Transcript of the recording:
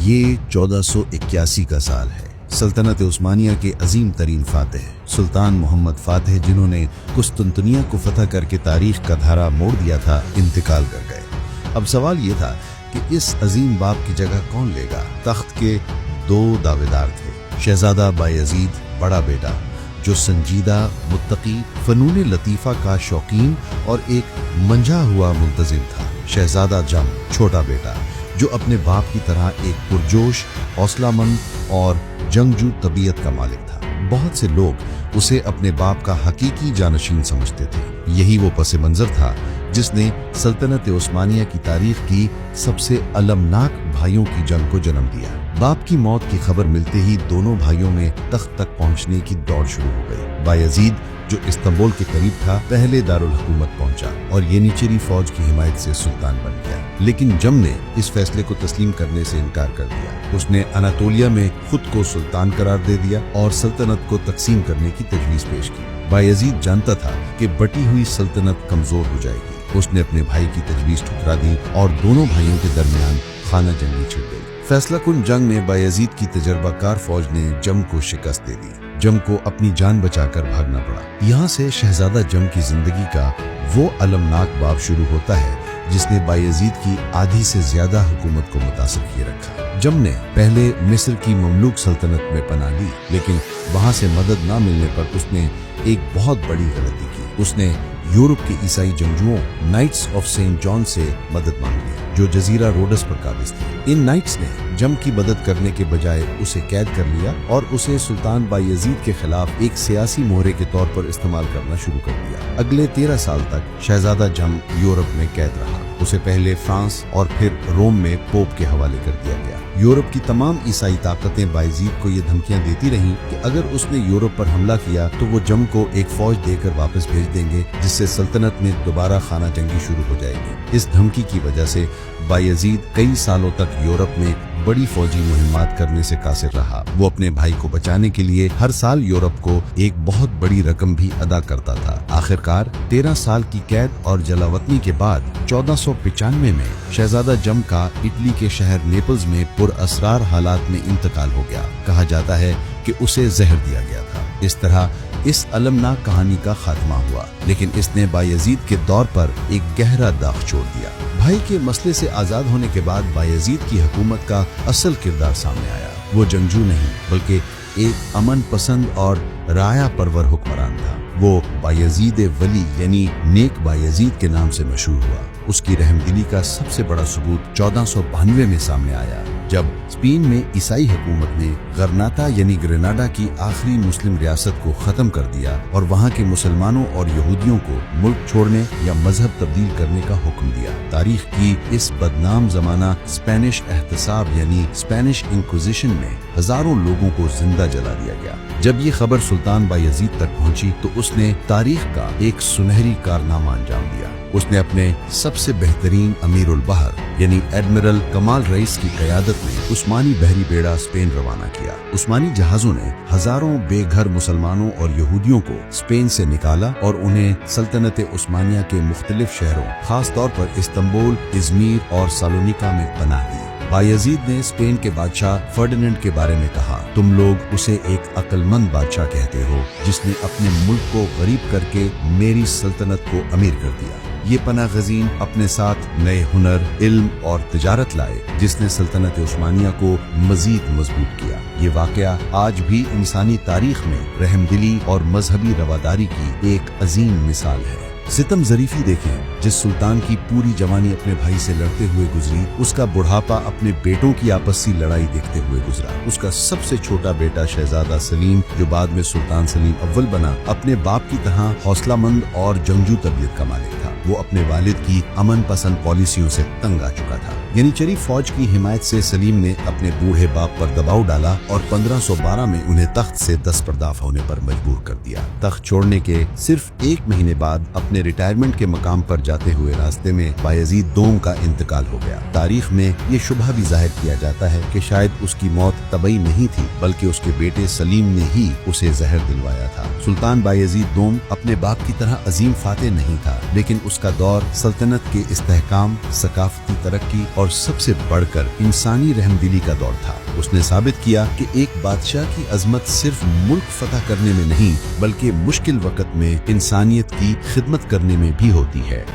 یہ 1481 کا سال ہے۔ سلطنت عثمانیہ کے عظیم ترین فاتح سلطان محمد فاتح، جنہوں نے قسطنطنیہ کو فتح کر کے تاریخ کا دھارا موڑ دیا تھا، انتقال کر گئے۔ اب سوال یہ تھا کہ اس عظیم باپ کی جگہ کون لے گا؟ تخت کے دو دعویدار تھے۔ شہزادہ بایزید بڑا بیٹا، جو سنجیدہ، متقی، فنون لطیفہ کا شوقین اور ایک منجھا ہوا ملتزم تھا۔ شہزادہ جم چھوٹا بیٹا، جو اپنے باپ کی طرح ایک پرجوش، حوصلہ مند اور جنگجو طبیعت کا مالک تھا۔ بہت سے لوگ اسے اپنے باپ کا حقیقی جانشین سمجھتے تھے۔ یہی وہ پس منظر تھا جس نے سلطنت عثمانیہ کی تاریخ کی سب سے المناک بھائیوں کی جنگ کو جنم دیا۔ باپ کی موت کی خبر ملتے ہی دونوں بھائیوں میں تخت تک پہنچنے کی دوڑ شروع ہو گئی۔ بایزید، جو استنبول کے قریب تھا، پہلے دارالحکومت پہنچا اور ینیچری فوج کی حمایت سے سلطان بن گیا۔ لیکن جم نے اس فیصلے کو تسلیم کرنے سے انکار کر دیا۔ اس نے اناطولیہ میں خود کو سلطان قرار دے دیا اور سلطنت کو تقسیم کرنے کی تجویز پیش کی۔ بایزید جانتا تھا کہ بٹی ہوئی سلطنت کمزور ہو جائے گی۔ اس نے اپنے بھائی کی تجویز ٹھکرا دی اور دونوں بھائیوں کے درمیان خانہ جنگی چھڑ گئی۔ فیصلہ کن جنگ میں بایزید کی تجربہ کار فوج نے جم کو شکست دے دی۔ جم کو اپنی جان بچا کر بھاگنا پڑا۔ یہاں سے شہزادہ جم کی زندگی کا وہ المناک باب شروع ہوتا ہے جس نے بایزید کی آدھی سے زیادہ حکومت کو متاثر کیے رکھا۔ جم نے پہلے مصر کی مملوک سلطنت میں پناہ لی، لیکن وہاں سے مدد نہ ملنے پر اس نے ایک بہت بڑی غلطی کی۔ اس نے یورپ کے عیسائی جنگجوؤں نائٹس آف سینٹ جان سے مدد مانگ لی، جو جزیرہ روڈس پر قابض تھے۔ ان نائٹس نے جم کی مدد کرنے کے بجائے اسے قید کر لیا اور اسے سلطان بایزید کے خلاف ایک سیاسی مہرے کے طور پر استعمال کرنا شروع کر دیا۔ اگلے 13 سال تک شہزادہ جم یورپ میں قید رہا۔ اسے پہلے فرانس اور پھر روم میں پوپ کے حوالے کر دیا گیا۔ یورپ کی تمام عیسائی طاقتیں بایزید کو یہ دھمکیاں دیتی رہیں کہ اگر اس نے یورپ پر حملہ کیا تو وہ جم کو ایک فوج دے کر واپس بھیج دیں گے، جس سے سلطنت میں دوبارہ خانہ جنگی شروع ہو جائے گی۔ اس دھمکی کی وجہ سے بایزید کئی سالوں تک یورپ میں بڑی فوجی مہمات کرنے سے قاصر رہا۔ وہ اپنے بھائی کو بچانے کے لیے ہر سال یورپ کو ایک بہت بڑی رقم بھی ادا کرتا تھا۔ آخرکار 13 سال کی قید اور جلاوطنی کے بعد 1495 میں شہزادہ جم کا اٹلی کے شہر نیپلز میں پر اسرار حالات میں انتقال ہو گیا۔ کہا جاتا ہے کہ اسے زہر دیا گیا تھا۔ اس طرح اس المناک کہانی کا خاتمہ ہوا، لیکن اس نے بایزید کے دور پر ایک گہرا داغ چھوڑ دیا۔ بھائی کے مسئلے سے آزاد ہونے کے بعد بایزید کی حکومت کا اصل کردار سامنے آیا۔ وہ جنگجو نہیں بلکہ ایک امن پسند اور رعایا پرور حکمران تھا۔ وہ بایزید ولی یعنی نیک بایزید کے نام سے مشہور ہوا۔ اس کی رحم دلی کا سب سے بڑا ثبوت 1492 میں سامنے آیا، جب اسپین میں عیسائی حکومت نے غرناطہ یعنی گریناڈا کی آخری مسلم ریاست کو ختم کر دیا اور وہاں کے مسلمانوں اور یہودیوں کو ملک چھوڑنے یا مذہب تبدیل کرنے کا حکم دیا۔ تاریخ کی اس بدنام زمانہ اسپینش احتساب یعنی اسپینش انکوزیشن میں ہزاروں لوگوں کو زندہ جلا دیا گیا۔ جب یہ خبر سلطان بایزید تک پہنچی تو اس نے تاریخ کا ایک سنہری کارنامہ انجام دیا۔ اس نے اپنے سب سے بہترین امیر البحر یعنی ایڈمرل کمال رئیس کی قیادت میں عثمانی بحری بیڑا اسپین روانہ کیا۔ عثمانی جہازوں نے ہزاروں بے گھر مسلمانوں اور یہودیوں کو اسپین سے نکالا اور انہیں سلطنت عثمانیہ کے مختلف شہروں، خاص طور پر استنبول، ازمیر اور سالونیکا میں پناہ دی۔ بایزید نے اسپین کے بادشاہ فرڈیننڈ کے بارے میں کہا، تم لوگ اسے ایک عقل مند بادشاہ کہتے ہو جس نے اپنے ملک کو غریب کر کے میری سلطنت کو امیر کر دیا۔ یہ پناہ گزین اپنے ساتھ نئے ہنر، علم اور تجارت لائے جس نے سلطنت عثمانیہ کو مزید مضبوط کیا۔ یہ واقعہ آج بھی انسانی تاریخ میں رحم دلی اور مذہبی رواداری کی ایک عظیم مثال ہے۔ ستم ظریفی دیکھیں، جس سلطان کی پوری جوانی اپنے بھائی سے لڑتے ہوئے گزری، اس کا بڑھاپا اپنے بیٹوں کی آپسی لڑائی دیکھتے ہوئے گزرا۔ اس کا سب سے چھوٹا بیٹا شہزادہ سلیم، جو بعد میں سلطان سلیم اول بنا، اپنے باپ کی طرح حوصلہ مند اور جنگجو طبیعت کا مالک تھا۔ وہ اپنے والد کی امن پسند پالیسیوں سے تنگ آ چکا تھا۔ ینیچری فوج کی حمایت سے سلیم نے اپنے بوڑھے باپ پر دباؤ ڈالا اور 1512 میں انہیں تخت سے دستبردار ہونے پر مجبور کر دیا۔ تخت چھوڑنے کے صرف 1 مہینے بعد اپنے ریٹائرمنٹ کے مقام پر جاتے ہوئے راستے میں بایزید دوم کا انتقال ہو گیا۔ تاریخ میں یہ شبہ بھی ظاہر کیا جاتا ہے کہ شاید اس کی موت طبعی نہیں تھی، بلکہ اس کے بیٹے سلیم نے ہی اسے زہر دلوایا تھا۔ سلطان بایزید دوم اپنے باپ کی طرح عظیم فاتح نہیں تھا، لیکن اس اس کا دور سلطنت کے استحکام، ثقافتی ترقی اور سب سے بڑھ کر انسانی رحمدلی کا دور تھا۔ اس نے ثابت کیا کہ ایک بادشاہ کی عظمت صرف ملک فتح کرنے میں نہیں بلکہ مشکل وقت میں انسانیت کی خدمت کرنے میں بھی ہوتی ہے۔